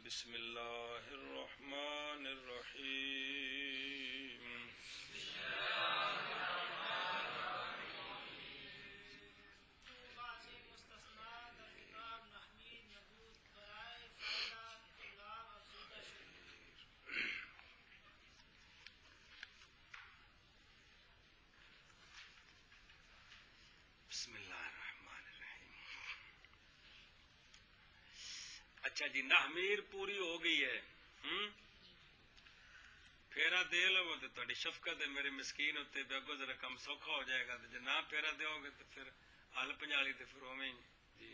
بسم اللہ الرحمن الرحیم بسم اللہ الرحمن الرحیم۔ اچھا جی، نحمیر پوری ہو گئی ہے، پھیرا دے لو تو تھوڑی شفقت ہے میرے مسکین ہوتے پہ اگو ذرا کم سوکھا ہو جائے گا، جب نہ پھیرا دیو گے تو پھر ہل پنجالی تو پھر ہوئے جی۔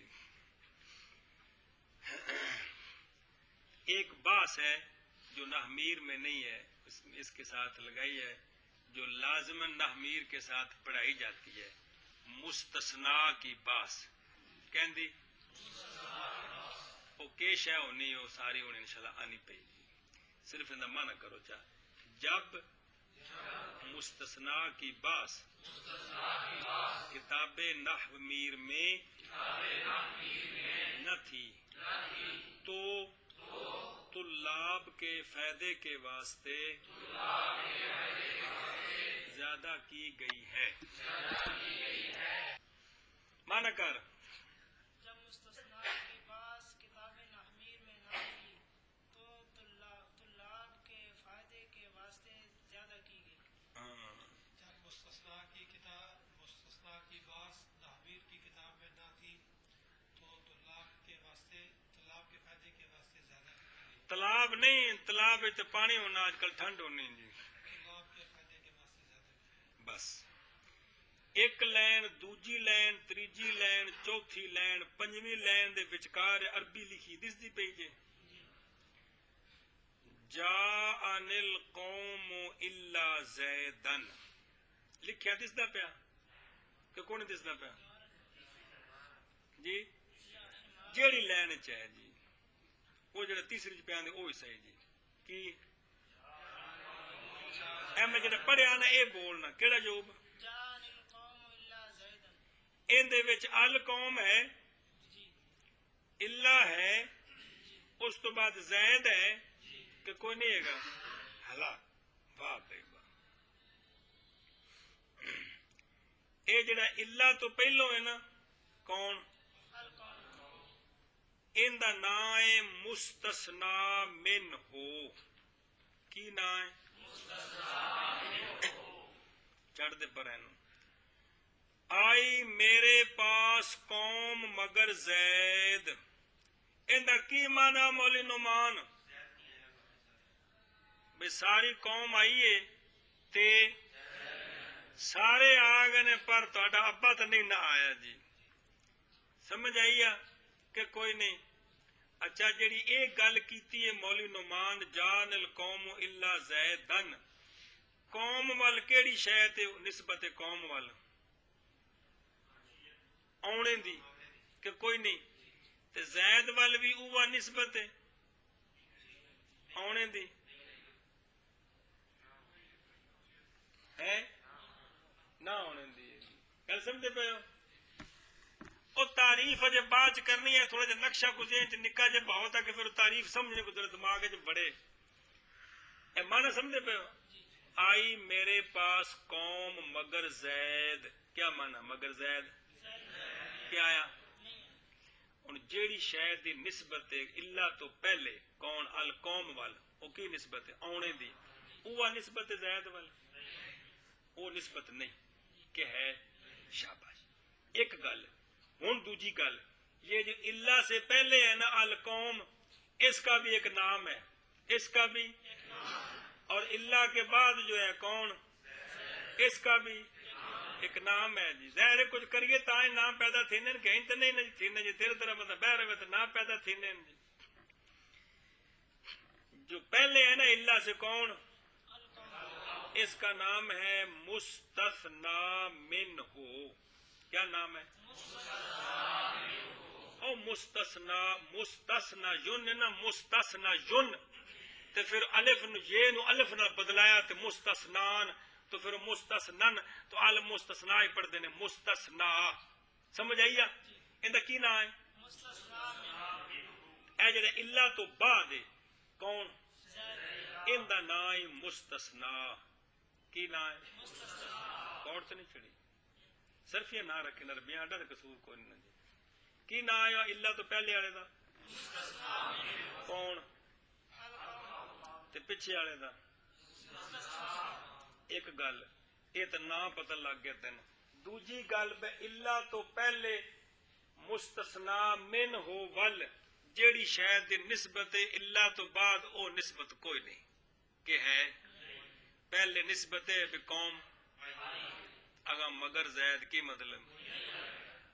ایک باس ہے جو نحمیر میں نہیں ہے، اس کے ساتھ لگائی ہے، جو لازماً نحمیر کے ساتھ پڑھائی جاتی ہے، مستثنا کی باس کہندی وہ کیش ہے ہونی وہ ساری ہونی انشاءاللہ آنی پئی جی، صرف اندہ معنی کرو چاہ جب مستثنا کی باس کتاب نحو میر میں نہ تھی تو طلاب کے فائدے کے واسطے زیادہ کی گئی ہے۔ معنی کر جب مستثنا کی باس کتاب نحمیر میں نہ تھی تو طلاب کے فائدے کے واسطے زیادہ کی گئی۔ جب مستثنا کی باس نحمیر کی کتاب میں نہ تھی تو طلاب کے فائدے کے واسطے زیادہ کی گئی۔ طلاب نہیں، طلاب تو پانی ہونا، آج کل ٹھنڈ ہونی جی، طلاب کے فائدے کے واسطے زیادہ کی گئی۔ بس ایک لین، دوجی لین، تیجی لین، چوتھی لین، پنجویں لین دے وچکار عربی لکھی دس دی پئی جے، جاءن القوم الا زیدن لکھیا دس دا پیا کہ کون دس دا پیا جی؟ جیڑی لین چاہے جی، وہ جڑا تیسری چ پیا وہی صحیح جی۔ کی اے میں جڑا پڑھیا نا اے بولنا کیڑا جواب جان القوم الا زیدن، ان دے وچ القوم ہے، اللہ ہے، اس تو بعد زید ہے کہ کوئی نہیں ہے گا، ہلا واہ بھائی واہ۔ اے جڑا اللہ تو پہلو ہے نا کون، ان دا نام ہے مستثنا من ہو۔ کی نام ہے؟ چڑھ دے پر اینو آئی میرے پاس قوم مگر زید، ان دا کی معنی مولی نعمان؟ بھئی ساری قوم آئیے تے سارے آگنے پر تہاڈا ابا تو نہیں نہ آیا جی، سمجھ آئی کہ کوئی نہیں؟ اچھا جڑی ایک گل کیتی ہے مولی نعمان جان القوم الا زیدن، قوم وال کیڑی شے تے نسبت قوم وال آنے دی کہ کوئی نہیں؟ تے زید وال بھی اوہ نسبت ہے آنے دی ہے نہ آنے دی، گل سمجھے پے ہو؟ اور تعریف اجے بعد کرنی ہے، تھوڑا جا نقشہ کو ذہن چ نکا جے بہو تاکہ پھر تعریف سمجھنے کو ذرا دماغ چ بڑھے۔ اے معنی سمجھے پے ہو؟ آئی میرے پاس قوم مگر زید، کیا معنی مگر زید؟ کیا آیا؟ ان جیڑی شے دی نسبت اللہ تو پہلے کون القوم وال، او کی نسبت ہے آنے دی، اوہ نسبت زید وال، وہ نسبت نہیں کہ ہے شاباش۔ ایک گل ہن دوجی گل، یہ جو اللہ سے پہلے ہے نا القوم، اس کا بھی ایک نام ہے، اس کا بھی، اور اللہ کے بعد جو ہے کون، اس کا بھی ایک نام ہے جی۔ ظاہر کچھ کریے تاں نام پیدا تھینے کہیں تو نہیں تھینے جی، تیرے طرح مطلب بہ رہے تو نام پیدا تھینے جی۔ جو پہلے ہے نا اللہ سے کون، اس کا نام ہے مستثنا من ہو۔ کیا نام ہے؟ او مستثنا یون نا مستثنا یون، تو پھر الف یہ نو الف نہ بدلایا تو مستثنان، تو پھر مستثنن تو المستثنا ہی پڑھ دینے مستثنا، سمجھ آئیے؟ ان دا کی نام ہے؟ اے جڑا اللہ تو بعد ہے کون ان دا نام ہے مستثنا کی نام ہے کوڑ سے نہیں چڑی صرف یہ نہ رکھے نربیاں اڈا قصور کوئی نہیں جی کی نام ہے اللہ تو پہلے والے دا کون تے پیچھے والے دا ایک گل یہ تو نہ پتہ لگ گیا تین دوجی گل بے اللہ تو پہلے مستثنا من ہو ول جیڑی شاید دی نسبت اللہ تو بعد او نسبت کوئی نہیں کہ ہے پہلے نسبت ہے بے قوم اگا مگر زید کی مطلب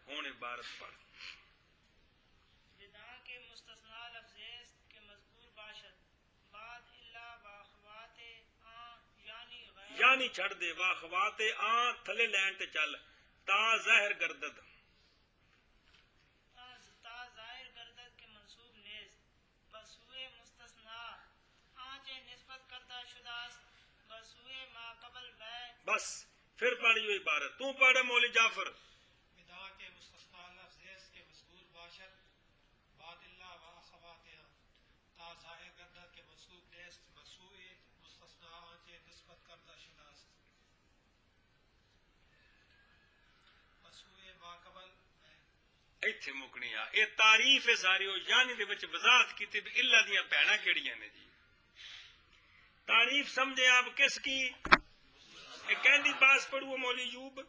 ہون عبارت پڑھ بدا کے مستثنا لفظ کے مذکور باشد بعد اللہ و اخوات آن یعنی غیر یعنی چھڑ دے واخوات آن تھلے لین تے چل تا ظاہر گردد تا ظاہر گردد کے منصوب نیز بسوئے مستثنا آنچے نسبت کردہ شداست بسوئے ما قبل بے بس پھر پڑھی ہوئی عبارت تو پڑھے مولی جعفر بدا کے مستثنا لفظ کے مذکور باشد بعد اللہ و اخواتها تا ظاہر گردد کے منصوب نیست مسوء مستثنا آنچے نسبت کردہ شداست مسوء ما قبل ایتھے مکنی آ اے تعریف ہے ساری ہو یعنی دے وچ وضاحت کیتی بھی اللہ دیاں بہناں کیڑیاں نے جی تعریف سمجھے آپ کس کی ایک کہندی باس پڑھو مولی یوب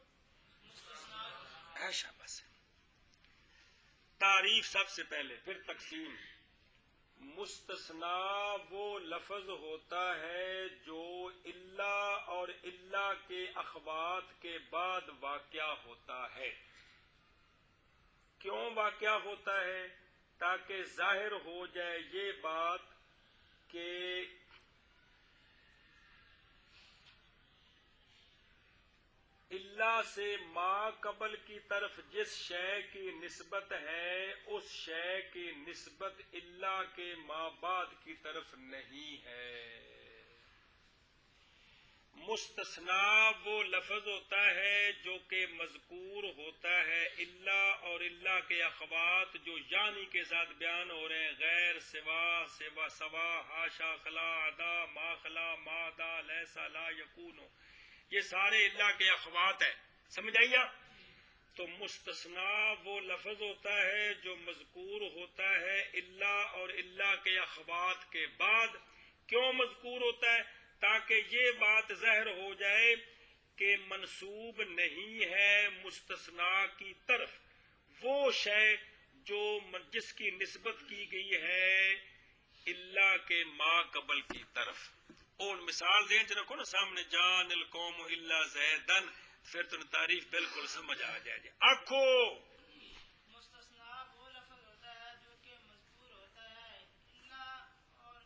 ایشا بس تعریف سب سے پہلے پھر تقسیم مستثنا وہ لفظ ہوتا ہے جو اللہ اور اللہ کے اخوات کے بعد واقع ہوتا ہے کیوں واقع ہوتا ہے تاکہ ظاہر ہو جائے یہ بات کہ اللہ سے ما قبل کی طرف جس شے کی نسبت ہے اس شے کی نسبت اللہ کے ما بعد کی طرف نہیں ہے مستثنا وہ لفظ ہوتا ہے جو کہ مذکور ہوتا ہے اللہ اور اللہ کے اخوات جو یعنی کے ساتھ بیان ہو رہے ہیں غیر سوا حاشا خلا ادا ما خلا ما دا لیسا لا یکونو یہ سارے اللہ کے اخوات ہیں سمجھ آئیے تو مستثنا وہ لفظ ہوتا ہے جو مذکور ہوتا ہے اللہ اور اللہ کے اخوات کے بعد کیوں مذکور ہوتا ہے تاکہ یہ بات ظاہر ہو جائے کہ منسوب نہیں ہے مستثنا کی طرف وہ شے جو جس کی نسبت کی گئی ہے اللہ کے ما قبل کی طرف اور مثال دیں چ رکھو نا سامنے جان القوم الا زیدن پھر تو تعریف بالکل سمجھ آ جائے جی آنکھو مستثنا وہ لفظ ہوتا ہے جو کہ مذکور ہوتا ہے اللہ اور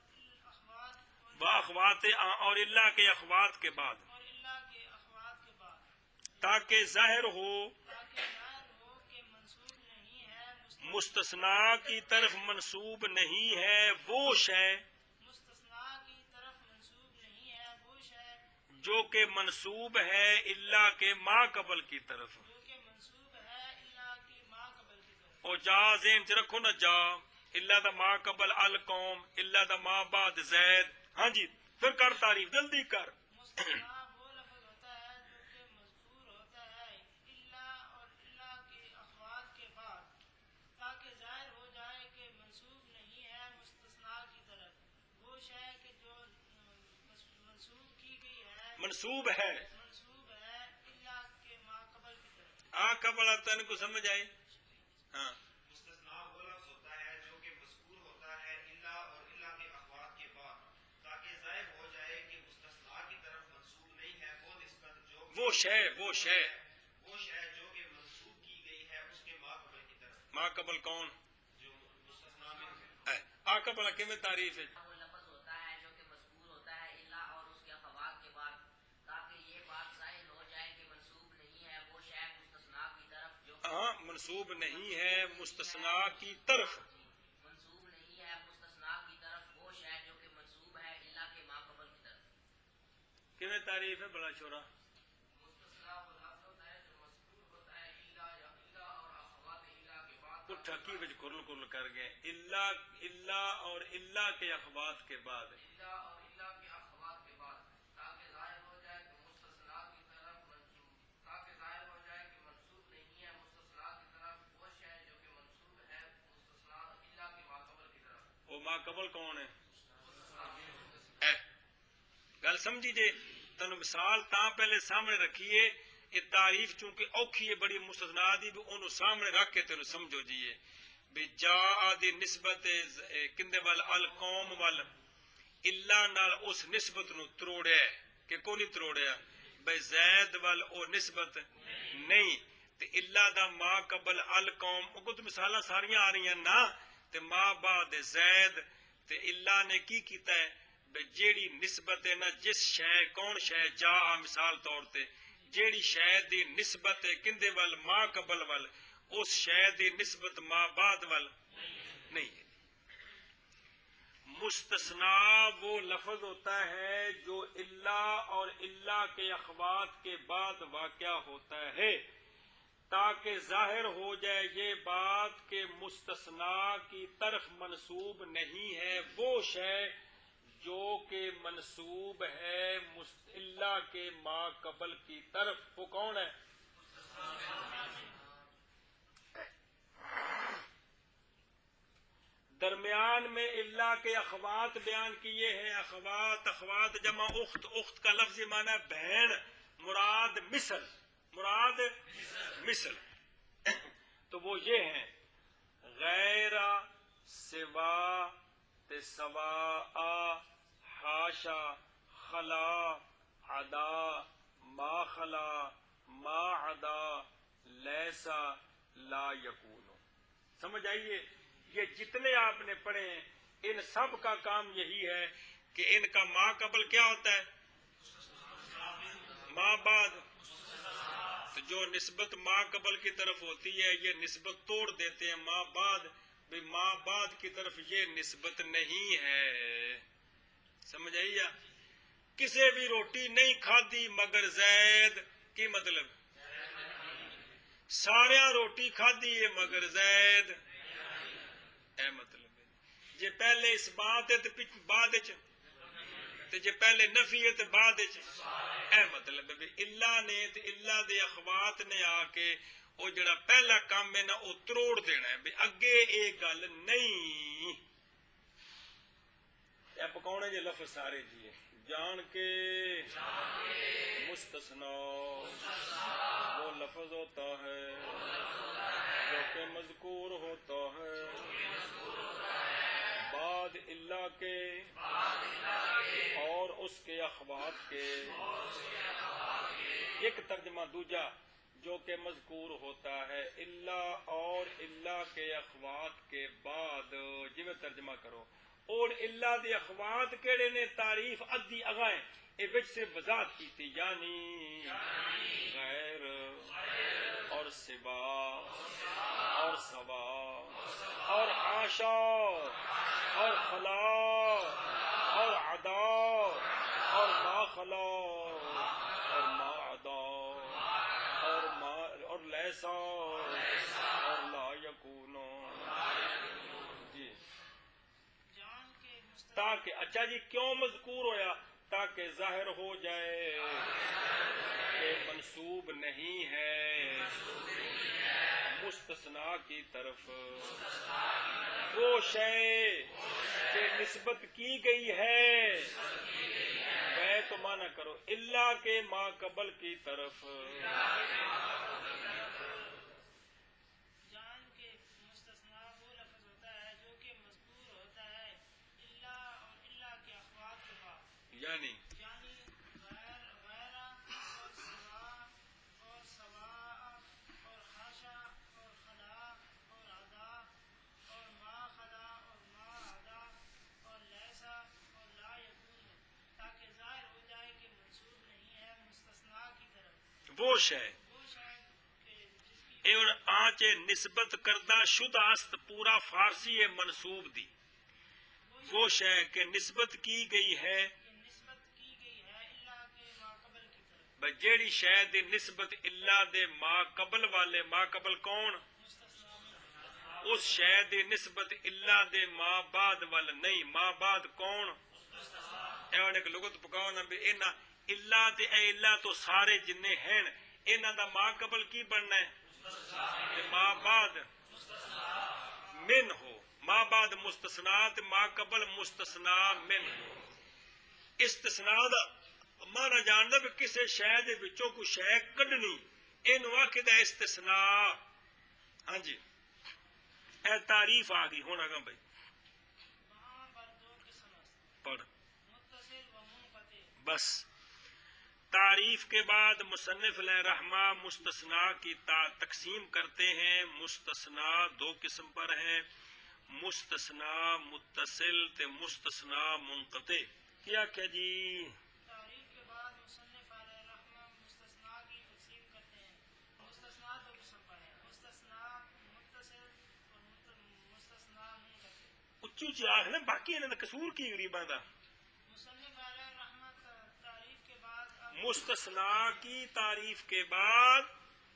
اخوات واخوات اور اللہ کے اخوات کے بعد تاکہ ظاہر ہو کہ منسوب نہیں ہے مستثنا کی طرف منسوب نہیں ہے وہ شے مستثنا کی طرف منسوب نہیں ہے وہ شے جو کہ منسوب ہے اللہ کے ما قبل کی طرف جو کہ منسوب ہے اللہ کی ما قبل کی طرف اور جا ذہن چ رکھو نا جا اللہ دا ما قبل القوم اللہ دا ما بعد زید ہاں جی پھر کر تعریف جلدی کر مستثنا وہ لفظ ہوتا ہے جو کہ مذکور ہوتا ہے اللہ اور اللہ کے اخوات کے بعد تاکہ ظاہر ہو جائے کہ منسوب نہیں ہے مستثنا کی طرف وہ شے کہ جو منسوب کی گئی ہے منسوب ہے اللہ کے ما قبل کی طرف آ قبل تن کو سمجھ آئے ہاں مستثنا وہ لفظ ہوتا ہے جو کہ مذکور ہوتا ہے اللہ اور اللہ کے اخوات کے بعد تاکہ ظاہر ہو جائے کہ مستثنا کی طرف منسوب نہیں ہے وہ نسبت جو وہ شے جو کہ منسوب کی گئی ہے اس کے ما قبل کی طرف ما قبل کون جو مستثنا میں آ قبل کی میں تعریف ہے وہ لفظ ہوتا ہے جو کہ مذکور ہوتا ہے اللہ اور اس کے اخوات کے بعد تاکہ یہ بات ظاہر ہو جائے کہ منسوب نہیں ہے وہ شے مستثنا کی طرف جو ہاں منسوب نہیں ہے مستثنا کی طرف منسوب نہیں ہے مستثنا کی طرف وہ شے جو کہ منسوب ہے اللہ کے ما قبل کی طرف کی میں تعریف ہے بڑا چھوڑا مستثنا وہ لفظ ہوتا ہے جو مذکور ہوتا ہے اللہ یا اللہ اور اخوات اللہ کے بعد کٹھا کی وچ کرل کرل کر گئے اللہ اور اللہ کے اخوات کے بعد اللہ اور اللہ کے اخوات کے بعد تاکہ ظاہر ہو جائے کہ مستثنا کی طرف منسوب تاکہ ظاہر ہو جائے کہ منسوب نہیں ہے مستثنا کی طرف وہ شے جو کہ منسوب ہے مستثنا اللہ کے ماقبل کی طرف وہ ماقبل کون ہے گل سمجھی جے تنو مثال تاں پہلے سامنے رکھیے یہ تعریف چونکہ اوکھی ہے بڑی مستثنا دی بھی انہوں سامنے رکھ کے تینوں سمجھو جیے بھی جا دی نسبت کندے وال القوم وال اللہ نال اس نسبت نو تروڑیا ہے کہ کو نہیں تروڑیا بھئی زید وال او نسبت نہیں تے اللہ دا ما قبل القوم او کو تو مثالاں ساریاں آ رہی ہیں نا تے ما بعد زید تے اللہ نے کی کیتا ہے بھئی جیڑی نسبت ہے نا جس شے کون شے جا مثال طور تے جیڑی شے دی نسبت ہے کندے وال ما قبل وال اس شے دی نسبت ما بعد وال نہیں ہے مستثنا وہ لفظ ہوتا ہے جو اللہ اور اللہ کے اخوات کے بعد واقع ہوتا ہے تاکہ ظاہر ہو جائے یہ بات کہ مستثنا کی طرف منسوب نہیں ہے وہ شے جو کہ منسوب ہے اللہ کے ما قبل کی طرف وہ کون ہے درمیان میں اللہ کے اخوات بیان کیے ہیں اخوات جمع اخت کا لفظی معنی ہے بہن مراد مثل تو وہ یہ ہیں غیر سوا سوا حاشا خلا عدا ما خلا ما عدا لیسا لا یکونو سمجھ آئیے یہ جتنے آپ نے پڑھے ہیں ان سب کا کام یہی ہے کہ ان کا ما قبل کیا ہوتا ہے ما بعد تو جو نسبت ما قبل کی طرف ہوتی ہے یہ نسبت توڑ دیتے ہیں ما بعد بھی ما بعد کی طرف یہ نسبت نہیں ہے سمجھ آئیے کسے بھی روٹی نہیں کھادی مگر زید کی مطلب سارے روٹی کھادی ہے مگر زید اے مطلب ہے جے پہلے اس بات ہے تو بعد تے جے پہلے نفی ہے تو بعد اے مطلب ہے اللہ نے تے اللہ دے اخوات نے آ کے وہ جڑا پہلا کام ہے نا وہ تروڑ دینا ہے بھی اگے یہ گل نہیں آپ کون ہے جی لفظ سارے جی جان کے مستثنا وہ لفظ ہوتا ہے جو کہ مذکور ہوتا ہے بعد اللہ کے اور اس کے اخوات کے ایک ترجمہ دوجا جو کہ مذکور ہوتا ہے اللہ اور اللہ کے اخوات کے بعد جی میں ترجمہ کرو اور اللہ دے اخوات کیڑے نے تعریف ادھی اگائیں اے وچ سے وضاحت کی تھی یعنی غیر اور سوا اور سوا اور عاشا اور خلا اور عدا اور ما خلا اور ما عدا اور ما اور لیسا اور لا یکونو جی تاکہ اچھا جی کیوں مذکور ہویا تاکہ ظاہر ہو جائے کہ منسوب نہیں ہے مستثنا کی طرف وہ شے کہ نسبت کی گئی ہے میں تو مانا کرو اللہ کے ما قبل کی طرف جان کے مستثنا وہ لفظ ہوتا ہے جو کہ مذکور ہوتا ہے اللہ اور اللہ کے اخوات کے بعد یعنی غیر غیر اور سوا اور سوا اور حاشا اور خلا اور عدا اور ما خلا اور ما عدا اور لیسا اور لا یکون تاکہ ظاہر ہو جائے کہ منسوب نہیں ہے مستثنا کی طرف وہ شے وہ شاید کہ جس کی اے اور آنچے نسبت کردہ شدہ است پورا فارسی ہے منسوب دی وہ شے کہ نسبت کی گئی ہے نسبت کی گئی ہے اللہ کے ماقبل کی طرف بھئی جیڑی شے دی نسبت اللہ دے ما قبل والے ما قبل کون اس شے دی نسبت اللہ دے ماں بعد وال نہیں. ماں بعد کون؟ ایک لغت پکاؤ نا بھی اینا اللہ تے اے اللہ تو سارے جننے ہیں انہاں دا ماں قبل کی بننا ہے؟ تے ماں بعد من ہو. ماں بعد مستثنا تے ماں قبل مستثنا من ہو. استثناء دا مانا جاندا بھی کسے شے دے وچوں کوئی شے کڈنی اینو آکھدا استثناء. ہاں جی اے تعریف آ گئی. ہن اگاں بھائی وہاں پر دو قسم است، پڑھ متصل و منقطع. بس. تعریف کے بعد مصنف علیہ رحمہ مستثنا کی تقسیم کرتے ہیں. مستثنا دو قسم پر ہے، مستثنا متصل تے مستثنا منقطع. کیا کیا جی؟ تعریف کے بعد مصنف علیہ رحمہ مستثنا کی تقسیم کرتے ہیں. مستثنا دو قسم پر ہے، مستثنا متصل اور مستثنا منقطع. اچھی اچھی آخر باقی انہوں نے قصور کی غریباں دا. مصنف علیہ رحمہ تعریف کے بعد مستثنا کی تعریف کے بعد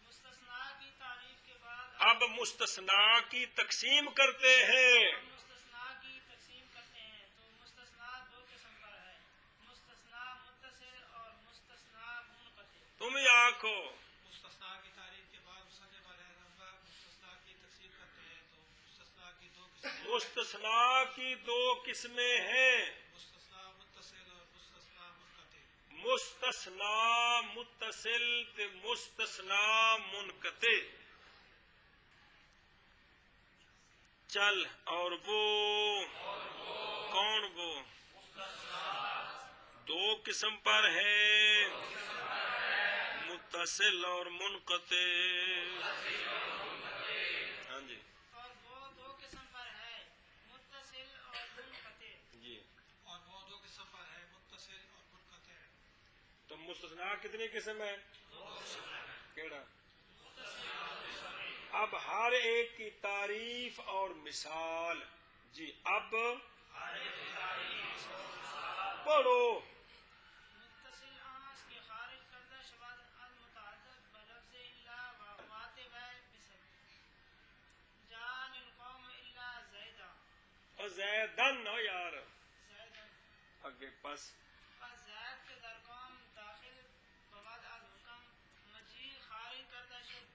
مستثنا کی تعریف کے بعد اب مستثنا کی تقسیم کرتے ہیں. مستثنا کی تقسیم کرتے ہیں. تو مستثنا دو قسم پر ہے، مستثنا متصل اور مستثنا منقطع. تم ہی آنکھو مستثنا کی تعریف کے بعد مصنف علیہ رحمہ مستثنا کی تقسیم کرتے ہیں. تو مستثنا کی دو قسم، مستثنا کی دو قسمیں ہیں، مستثنا متصل اور مستثنا منقطع. مستثنا متصل تے مستثنا منقطع. چل اور وہ کون؟ وہ دو قسم پر ہے، متصل اور منقطع. ہاں جی اور وہ دو قسم پر ہے، متصل اور منقطع. جی. اور وہ دو قسم پر ہے، متصل اور منقطع. تو مستثنا کتنی قسم ہے؟ کیڑا؟ اب ہر ایک کی تعریف اور مثال. جی اب پڑھو. متصل آنس کے خارج کردہ شباد المتعدد بلفظ الا و ماتب بسب جان القوم الا زیدہ اور زیدن ہو یار زیدن. اگے پس پس زید کے در قوم داخل بمد از حکم مجی خارج کردہ شد.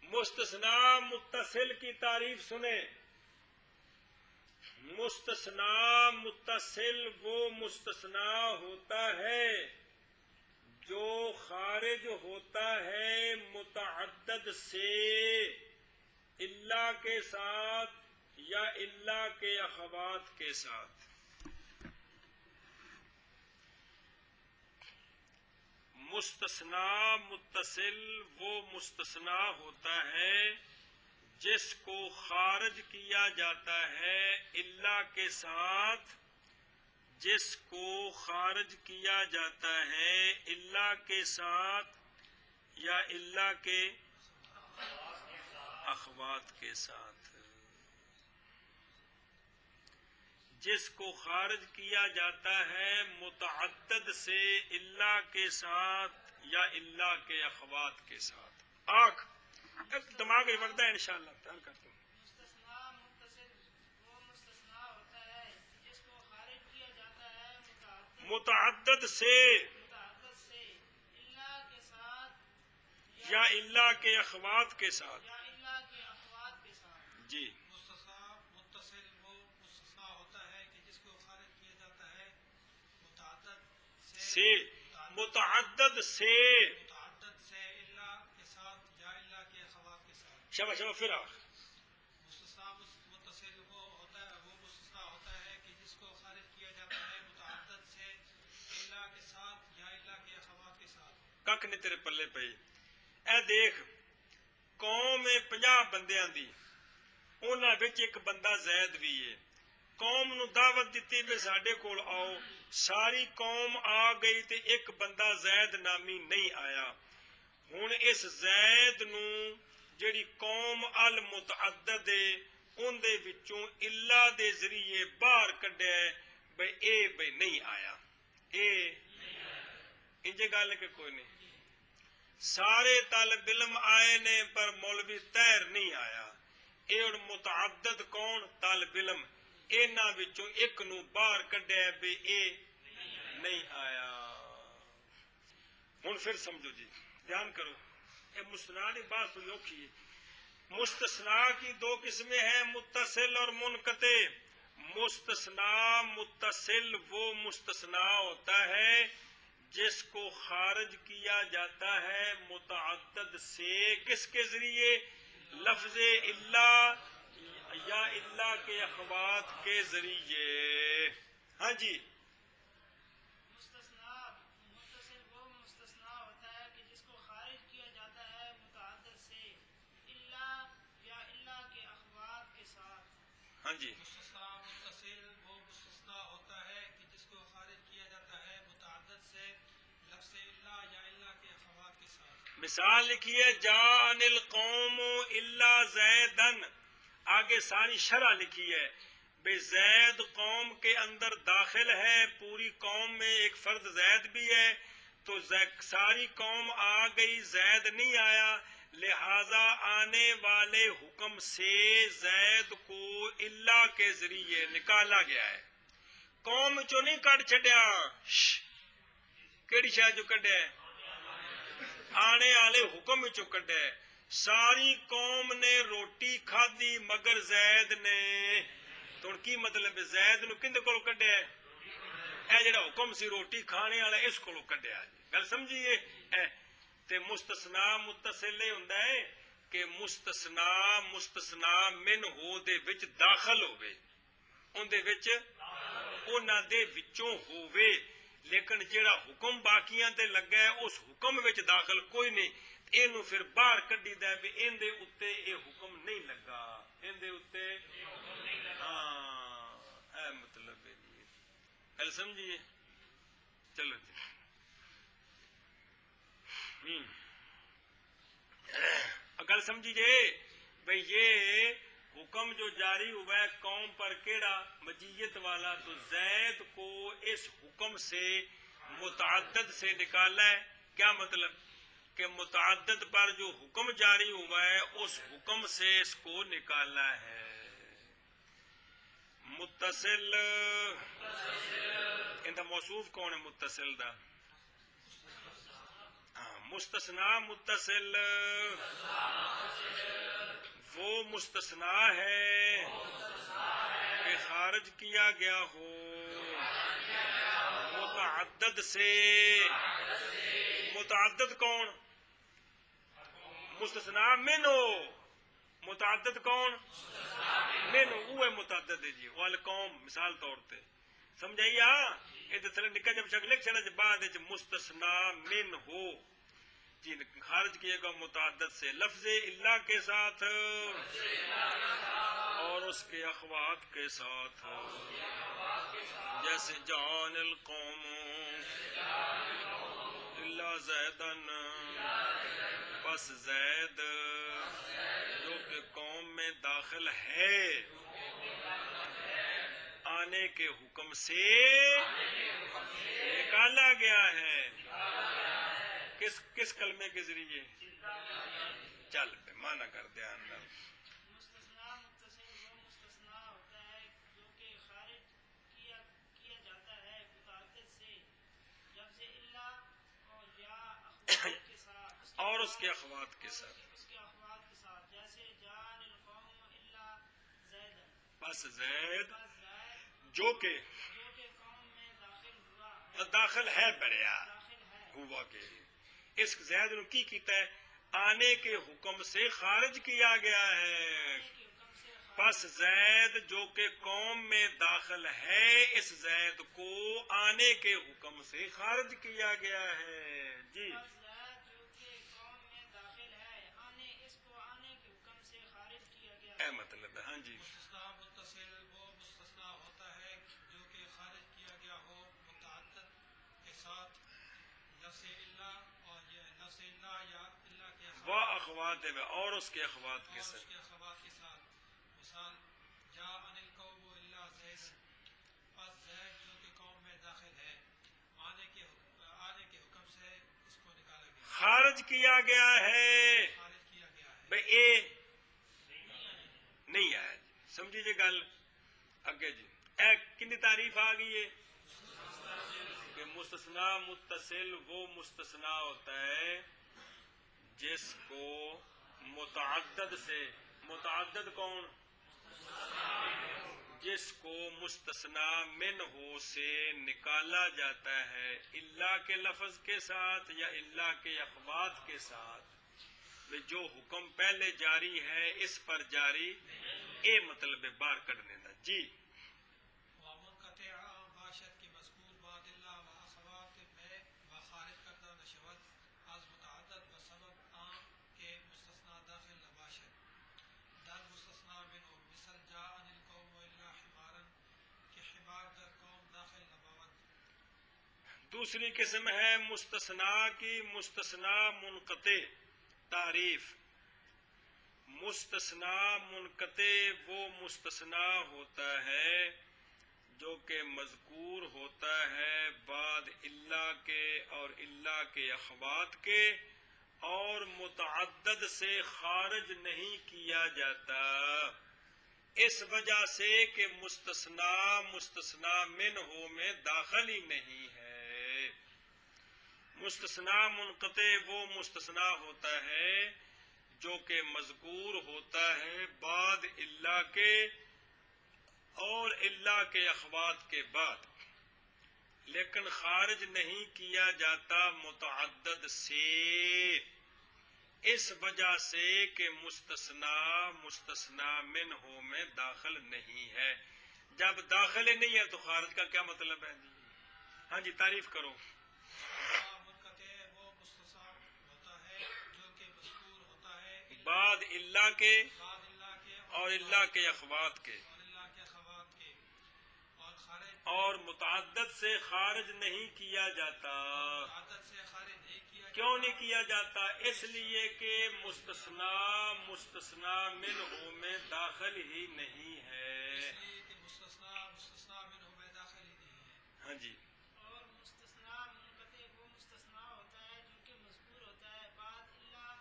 مستثنا متصل کی تعریف سنیں. مستثنا متصل وہ مستثنا ہوتا ہے جو خارج ہوتا ہے متعدد سے اللہ کے ساتھ یا اللہ کے اخوات کے ساتھ. مستثنا متصل وہ مستثنا ہوتا ہے جس کو خارج کیا جاتا ہے اللہ کے ساتھ، جس کو خارج کیا جاتا ہے اللہ کے ساتھ یا اللہ کے اخوات کے ساتھ. جس کو خارج کیا جاتا ہے متعدد سے اللہ کے ساتھ یا اللہ کے اخوات کے ساتھ. آنکھ دماغ میں بڑھتا ہے انشاءاللہ پیار کرتا ہوں. مستثنا متصل وہ مستثنا ہوتا ہے جس کو خارج کیا جاتا ہے متعدد سے اللہ کے ساتھ یا اللہ کے اخوات کے ساتھ. یا اللہ کے اخوات کے ساتھ. جی مستثنا متصل وہ مستثنا ہوتا ہے کہ جس کو خارج کیا جاتا ہے متعدد سے متعدد سے متعدد سے اللہ کے ساتھ یا اللہ کے اخوات کے ساتھ. شبہ شبہ پھر آخ. مستثنا متصل وہ مستثنا ہوتا ہے کہ جس کو خارج کیا جاتا ہے متعدد سے اللہ کے ساتھ یا اللہ کے اخوات کے ساتھ. کک نے تیرے پلے پئی. اے دیکھ قوم 50 بندیاں دی انہاں وچ ایک بندہ زید بھی ہے. قوم نو دعوت دیتی بھی ساڈے کول آؤ، ساری قوم آ گئی تے ایک بندہ زید نامی نہیں آیا. ہن اس زید نو جڑی قوم المتعدد ہے ان دے وچوں اللہ دے ذریعے باہر کڈیا بھئی اے بھئی نہیں آیا. اے انجے گل کہ کوئی نہیں. سارے طالب علم آئے نے پر مولوی طاہر نہیں آیا. اے اور متعدد کون؟ طالب علم. انہاں وچوں ایک نو باہر کڈیا بے اے نہیں آیا. ہن پھر سمجھو جی، دھیان کرو، اے مستثنا کی بات کوئی اوکھی ہے. مستثنا کی دو قسمیں ہیں، متصل اور منقطع. مستثنا متصل وہ مستثنا ہوتا ہے جس کو خارج کیا جاتا ہے متعدد سے. کس کے ذریعے؟ لفظ الا یا الا کے اخوات کے ذریعے. ہاں جی، مستثنا متصل وہ مستثنا ہوتا ہے کہ جس کو خارج کیا جاتا ہے متعدد سے، الا یا الا کے اخوات کے ساتھ. ہاں جی، مستثنا متصل وہ مستثنا ہوتا ہے کہ جس کو خارج کیا جاتا ہے متعدد سے لفظ الا یا الا کے اخوات کے ساتھ. مثال لکھیے جان القوم الا زیدن. آگے ساری شرح لکھی ہے بے زید قوم کے اندر داخل ہے، پوری قوم میں ایک فرد زید بھی ہے، تو ساری قوم آ گئی، زید نہیں آیا، لہذا آنے والے حکم سے زید کو الا کے ذریعے نکالا گیا ہے. قوم چو نہیں کٹ چھڈیا، کیڑی شاید جو کڈیا ہے؟ آنے والے حکم چو کڈیا ہے. ساری قوم نے روٹی کھادی مگر زید نے. تو ہن کی مطلب ہے؟ زید نو کندے کولوں کڈیا ہے؟ اے جڑا حکم سی روٹی کھانے والا اس کولوں کڈیا. گل سمجھیے؟ تے مستثنا متصل یہ ہوندا ہے کہ مستثنا من ہو دے وچ داخل ہوے، اون دے وچ انہاں دے وچوں ہووے، لیکن جیڑا حکم باقیاں تے لگا ہے اس حکم وچ داخل کوئی نہیں. اینو پھر باہر کڈی دا بھی این دے اتے اے حکم نہیں لگا، این دے اتے ہاں اے مطلب ہے جی. گل سمجھیے؟ چلو جی. گل سمجھیے بھئی یہ حکم جو جاری ہوا ہے قوم پر کیڑا؟ مجیت والا. تو زید کو اس حکم سے متعدد سے نکالا ہے. کیا مطلب؟ کہ متعدد پر جو حکم جاری ہوا ہے اس حکم سے اس کو نکالا ہے. متصل ان دا موصوف کون ہے متصل دا؟ مستثنا متصل وہ مستثنا ہے کہ خارج کیا گیا ہو متعدد سے. متعدد کون؟ مستثنا من ہو. متعدد کون؟ من ہو. وہ متعدد ہے جی. والقوم مثال طور پہ سمجھائیے. ہاں یہ تھلے نکا جب شک لکھ چڑھا بعد مستثنا من ہو جی خارج کیے گا متعدد سے لفظ الا کے ساتھ اور اس کے اخوات کے ساتھ. جیسے جان القوم الا زیدن، بس زید جو کہ قوم میں داخل ہے آنے کے حکم سے نکالا گیا ہے. کس کلمے کے ذریعے؟ چل پہ مانا کر دیا. مستثنا متصل وہ مستثنا ہوتا ہے جو کہ خارج کیا جاتا ہے متعدد سے لفظ الا اور یا اخوات کے ساتھ اور اس کے اخوات کے ساتھ. اس کے اخوات کے ساتھ. جیسے جان القوم الا زیدن، بس زید بس زید جو کہ قوم میں داخل ہوا داخل ہے بریا داخل ہے. ہوا کہ اس زید نے کی کیتا ہے؟ آنے کے حکم سے خارج کیا گیا ہے. کے حکم سے بس زید جو کہ قوم میں داخل ہے اس زید کو آنے کے حکم سے خارج کیا گیا ہے جی. بس زید جو کہ قوم میں داخل ہے اس کو آنے کے حکم سے خارج کیا گیا اے ہے. مطلب ہے. ہاں جی. مستثنا متصل وہ مستثنا ہوتا ہے جو کہ خارج کیا گیا ہو متعدد کے ساتھ لفظ الا اور یہ لفظ الا یا الا کے وہ اخوات ہے اور اس کے اخوات کے اور اس ساتھ. کے اخوات کے ساتھ. مثال جاء القوم الا زید، بس زید جو کہ قوم میں داخل ہے آنے کے حکم سے اس کو نکالا گیا، خارج کیا گیا ہے. خارج کیا گیا ہے. بھئی اے نہیں آیا جی. سمجھی جی گل اگے جی. اے کنی تعریف آ گئی ہے کہ مستثنا متصل وہ مستثنا ہوتا ہے جس کو متعدد سے، متعدد کون؟ جس کو مستثنا من ہو سے نکالا جاتا ہے الا کے لفظ کے ساتھ یا الا کے اخوات کے ساتھ. جو حکم پہلے جاری ہے اس پر جاری، اے مطلب بار کڈنے دا جی. ومنقطع باشد کی مذکور بعد اللہ و اخوات میں وخارج کردہ نشوت از متعدد بسبب عام کے مستثنا داخل نباشد در مستثنا منه مثل جاء عن القوم الا حمارا کہ حمار در قوم داخل نباوت. دوسری قسم ہے مستثنا کی مستثنا منقطع تعریف. مستثنا منقطع وہ مستثنا ہوتا ہے جو کہ مذکور ہوتا ہے بعد الا کے اور الا کے اخوات کے اور متعدد سے خارج نہیں کیا جاتا، اس وجہ سے کہ مستثنا مستثنا منہ میں داخل ہی نہیں ہے. مستثنا منقطع وہ مستثنا ہوتا ہے جو کہ مذکور ہوتا ہے بعد الا کے اور الا کے اخوات کے بعد، لیکن خارج نہیں کیا جاتا متعدد سے، اس وجہ سے کہ مستثنا مستثنا منہ میں داخل نہیں ہے. جب داخل ہی نہیں ہے تو خارج کا کیا مطلب ہے جی؟ ہاں جی تعریف کرو. منقطع وہ مستثنا ہوتا ہے جو کہ مذکور ہوتا ہے بعد الا کے بعد اللہ کے اور الا کے اخوات کے اور اللہ کے خوات کے اور خارج اور متعدد سے خارج نہیں کیا جاتا. عادت سے خارج نہیں کیا کیوں نہیں کیا جاتا؟ اس لیے کہ مستثنا مستثنا منہ میں داخل ہی نہیں ہے. اس لیے کہ مستثنا مستثنا منہ میں داخل ہی نہیں ہے. ہاں جی. اور مستثنا منقطع وہ مستثنا ہوتا ہے جو کہ مذکور ہوتا ہے بعد اللہ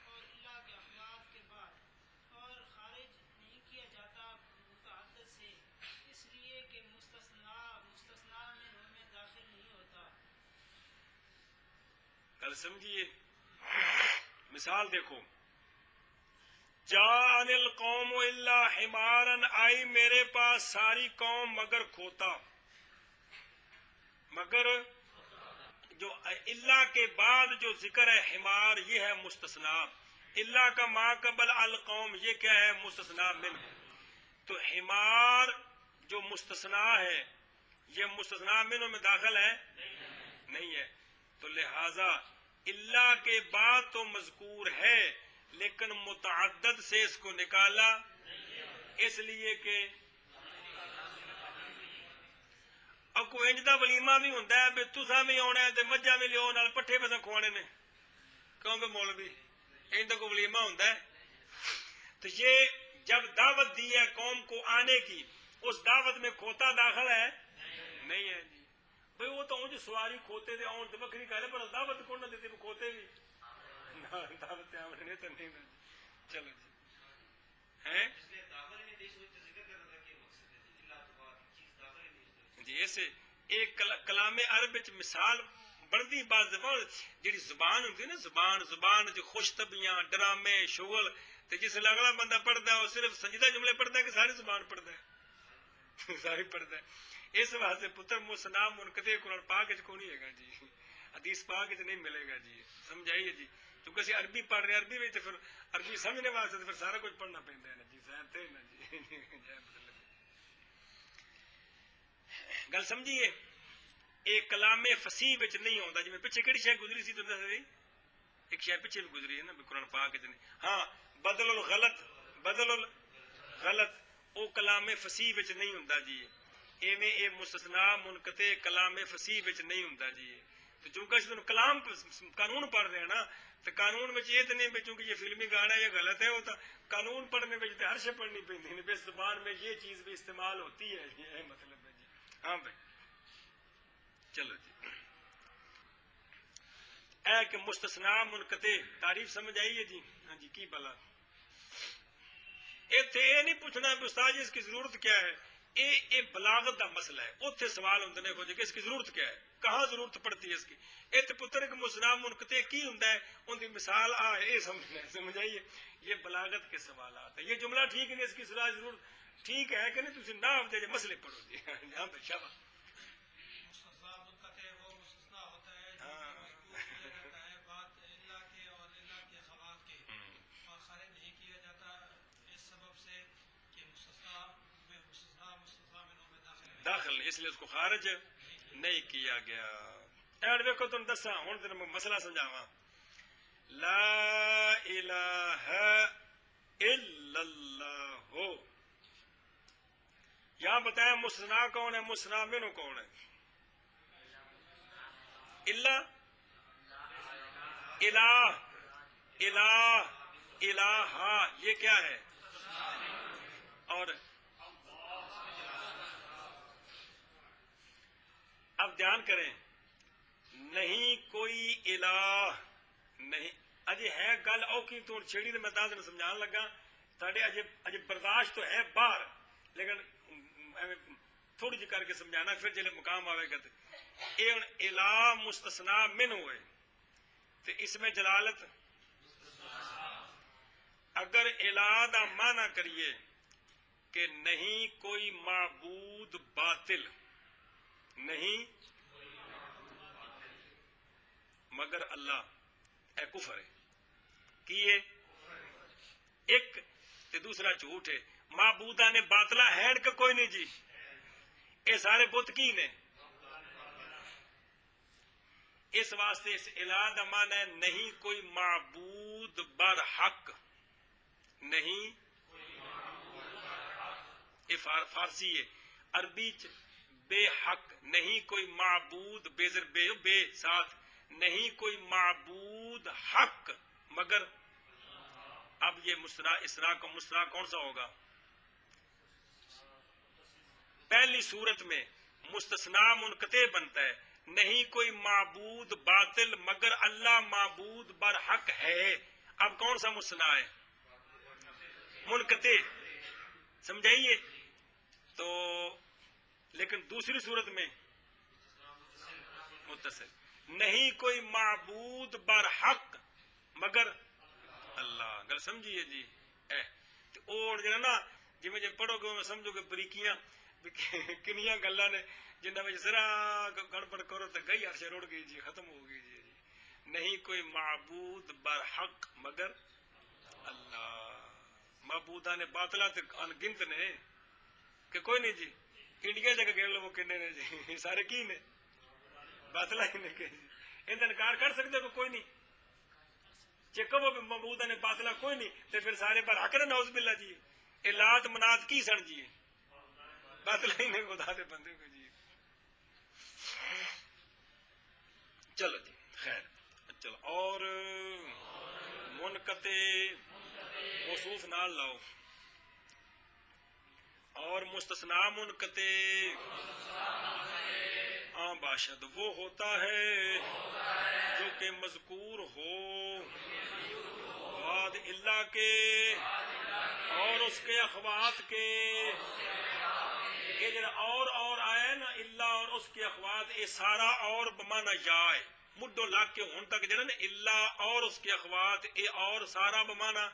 اور اللہ کے اخوات کے بعد اور خارج نہیں کیا جاتا متعدد سے، اس لیے کہ مستثنا مستثنا منہ میں داخل نہیں ہوتا. کل سمجھیے مثال دیکھو. جاء القوم الا حمارا، آئی میرے پاس ساری قوم مگر کھوتا. مگر جو اللہ کے بعد جو ذکر ہے حمار یہ ہے مستثنا. اللہ کا ما قبل القوم یہ کیا ہے؟ مستثنا من. تو حمار جو مستثنا ہے یہ مستثنا من میں داخل ہے نہیں ہے. تو لہذا اللہ کے بعد تو مذکور ہے لیکن متعدد سے اس کو نکالا، اس لیے کہ اب کوئی انج دا ولیمہ بھی ہوندا ہے بھی تساں بھی آنا ہے تے مجھاں بھی لیو نال پٹھے بھی کھوانے نے، کیوں کہ مولوی انج دا کوئی ولیمہ ہوندا ہے. تو یہ جب دعوت دی ہے قوم کو آنے کی، اس دعوت میں کھوتا داخل ہے نہیں ہے جی. بھئی وہ تو انج سواری کھوتے دے آن تے بکری کہہ پر دعوت کون نہ دیتی کھوتے بھی دعوت آمنے تو نہیں. چلو جی ہیں اس لیے داخل ہی نہیں دیش ہوئی تو ذکر کرنا تھا کہ مقصد ہے جی اللہ تو بات چیز داخل ہی نہیں. جی ایسے ایک کلام عرب وچ مثال بڑھتی بعض زبان جڑی زبان ہوندی ہے نا، زبان جو خوش طبیاں ڈرامے شغل تے جس اگلا بندہ پڑھتا ہے وہ صرف سنجیدہ جملے پڑھتا ہے کہ ساری زبان پڑھتا ہے ساری پڑھتا ہے. اس واسطے پتر مستثنا منقطع قرآن پاک وچ کوئی نہیں ہے گا جی، حدیث پاک وچ نہیں ملے گا جی. سمجھائیے جی، کیونکہ اسی عربی پڑھ رہے ہیں، عربی میں تو پھر عربی سمجھنے واسطے پھر سارا کچھ پڑھنا پڑتا ہے نا جی. صاحب تھے نا جی گل سمجھیے. ایک کلام فصیح وچ نہیں ہوندا. جی میں پیچھے کہڑی شے گزری سی تو دس رہی، ایک شے پیچھے بھی گزری ہے نا قرآن پاک وچ نہیں. ہاں بدل الغلط او کلام فصیح وچ نہیں ہوندا جی. ایویں اے مستثنا منقطع کلام فصیح وچ نہیں ہوندا جی. تو چونکہ اس کلام قانون پڑھ رہے ہیں نا، تو قانون میں یہ تو نہیں بھی چونکہ یہ فلمی گانا یہ غلط ہے، وہ تو قانون پڑھنے میں ہر شے پڑھنی پڑتی ہے. اس زبان میں یہ چیز بھی استعمال ہوتی ہے، یہ مطلب ہے جی. ہاں بھائی چلو جی. اے کہ مستثنا منقطع تعریف سمجھ آئیے جی. ہاں جی کی بلا ਇੱਥੇ ਇਹ ਨਹੀਂ ਪੁੱਛਣਾ ਕਿ ਉਸਤਾਦ ਜੀ اس کی ضرورت کیا ہے, یہ بلاغت دا مسئلہ ہے. اتنے سوال ہوتے ہیں کہ اس کی ضرورت کیا ہے, کہاں ضرورت پڑتی ہے اس کی. اتنے پتر ایک مسنا منقطع کی ہوتا ہے, ان کی مثال یہ سمجھائیے. یہ بلاغت کے سوالات ہیں. یہ جملہ ٹھیک نہیں, اس کی ضرورت ٹھیک ہے کہ نہیں, تھی نہ ہوتے جو مسئلے پڑھو جی. یہاں پہ شاباش. مستثنا منقطع وہ مستثنا ہوتا ہے جو مذکور کیا جاتا ہے بات اللہ کے اور اللہ کے اخوات کے, اور خارج نہیں کیا جاتا اس سبب سے کہ مستثنا منوں میں داخل, اس لیے اس کو خارج نہیں کیا گیا. ایڈ دیکھو تم دسا ہوں تین مسئلہ سمجھاوا. لا الہ الا اللہ, یہاں بتایا مستثنا کون ہے, مستثنا منہ کون ہے. اللہ, الہ, الہ, الہ, یہ کیا ہے. اور اب دھیان کریں, نہیں کوئی الہ نہیں. اجے ہے گل اوکھی تو چھیڑی تو میں تاں سمجھان لگا, تھوڑے اجے برداشت تو ہے باہر, لیکن تھوڑی جی کر کے سمجھانا, پھر جلے مقام آئے گا. یہ ہوں الہ مستثنا من ہوئے تو اس میں جلالت. اگر الہ دا معنی کریے کہ نہیں کوئی معبود باطل, نہیں مگر اللہ, اے کفر ہے کیے ایک تے دوسرا جھوٹ ہے. معبودہ نے باطلہ ہے کہ کوئی نہیں جی, اے سارے بت کی نے. اس واسطے اس الہ دا معنی ہے نہیں کوئی معبود برحق, نہیں یہ فارسی ہے. عربی بے حق, نہیں کوئی معبود بے بے ساتھ, نہیں کوئی معبود حق مگر. اب یہ مستثنا اسنا کا مستثنا کون سا ہوگا. پہلی صورت میں مستثنا منقطع بنتا ہے, نہیں کوئی معبود باطل مگر اللہ معبود برحق ہے. اب کون سا مستثنا ہے, منقطع, سمجھائیے. تو لیکن دوسری صورت میں متصل, نہیں کوئی معبود برحق مگر اللہ. گل سمجھیے جی. اور جو نا جی میں پڑھو گے سمجھو گے بریکیاں کنیاں گلاں نے جنہاں میں ذرا گڑبڑ کرو تو گئی عرش روڑ گئی جی, ختم ہو گئی جی. نہیں کوئی معبود برحق مگر اللہ. معبودہ نے باطلہ تے انگنت نے کہ کوئی نہیں جی. انڈیا جگہ گھر لو وہ کنے نے جی, سارے کی نے باطلہ ہی نے کہ جی. ان انکار کر سکتے کہ کوئی نہیں. چیکو وہ معبودہ نے باطلہ کوئی نہیں تے پھر سارے برحق نے نعوذ باللہ جی. لات منات کی سن جی, باطلہ ہی نے خدا دے بندے کو جی. چلو جی خیر, چلو. اور منقطع موصوف نال لاؤ, اور مستثنا منقطع باشد وہ ہوتا ہے جو کہ مذکور ہو بعد اللہ کے اور اس کے اخوات کے. یہ جڑا اور آیا نا اللہ اور اس کے اخوات, یہ سارا اور بمانا یا ہے. مڈو لاگ کے ہون تک جڑا نا اللہ اور اس کے اخوات, یہ اور سارا بمانا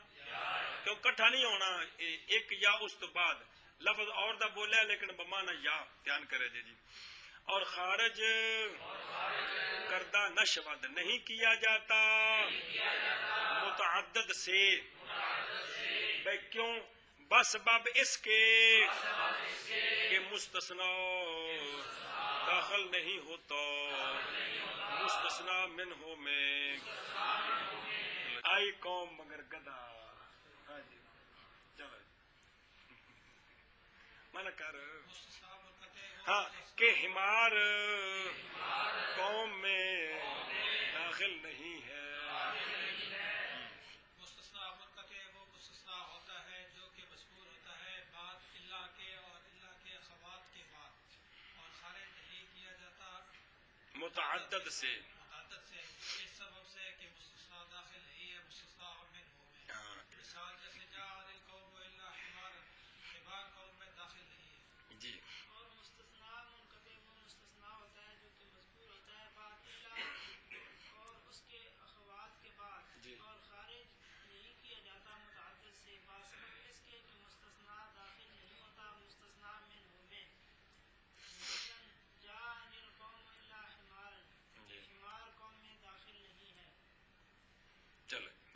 کیوں کٹھا نہیں ہونا, ایک یا اس تو بعد لفظ اور دا بولا ہے لیکن بمانا یا. دھیان کرے جی. اور خارج کردہ نشود نہیں کیا جاتا متعدد سے. بھائی کیوں, بس باب اس کے کہ مستثنا داخل نہیں ہوتا مستثنا منہ میں. آئی قوم مگر گدا. ہاں جی چلو مانا کر. مستثنا منقطع ہاں کہ حمار قوم میں داخل نہیں ہے. مستثنا منقطع وہ مستثنا ہوتا ہے جو کہ مذکور ہوتا ہے بعد اللہ کے اور اللہ کے اخوات کے بعد, اور خارج نہیں کیا جاتا متعدد سے. متعدد سے اس سبب سے کہ مستثنا داخل نہیں ہے مستثنا منہ میں. مثال جیسے جاء القوم الا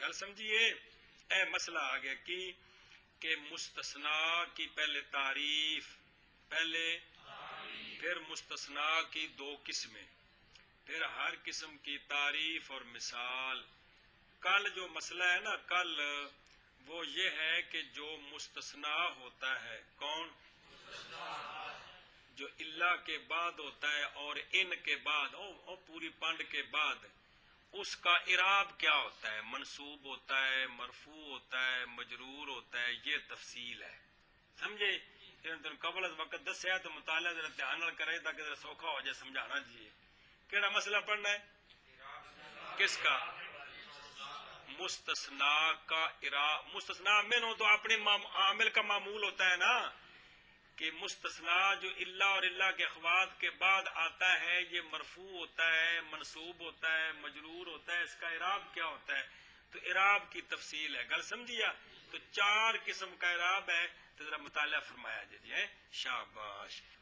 گل سمجھیے اے مسئلہ آگے کی کہ مستثنا کی پہلے تعریف پھر مستثنا کی دو قسمیں، پھر ہر قسم کی تعریف اور مثال۔ کل جو مسئلہ ہے نا کل وہ یہ ہے کہ جو مستثنا ہوتا ہے کون؟ جو اللہ کے بعد ہوتا ہے اور ان کے بعد پوری پانڈ کے بعد، اس کا اعراب کیا ہوتا ہے؟ منصوب ہوتا ہے، مرفوع ہوتا ہے، مجرور ہوتا ہے، یہ تفصیل ہے، سمجھے؟ قبل از وقت دسیا تو مطالعہ ذرا دھیان نال کرے تاکہ ذرا سوکھا ہو جائے سمجھانا جی۔ کیڑا مسئلہ پڑھنا ہے؟ کس کا؟ مستثنا کا اعراب۔ مستثنا من ہو تو اپنے عامل کا معمول ہوتا ہے نا، کہ مستثنا جو اللہ اور اللہ کے اخوات کے بعد آتا ہے یہ مرفوع ہوتا ہے، منصوب ہوتا ہے، مجرور ہوتا ہے، اس کا اعراب کیا ہوتا ہے؟ تو اعراب کی تفصیل ہے، گل سمجھیا؟ تو 4 قسم کا اعراب ہے، تو ذرا مطالعہ فرمایا جی۔ شاباش۔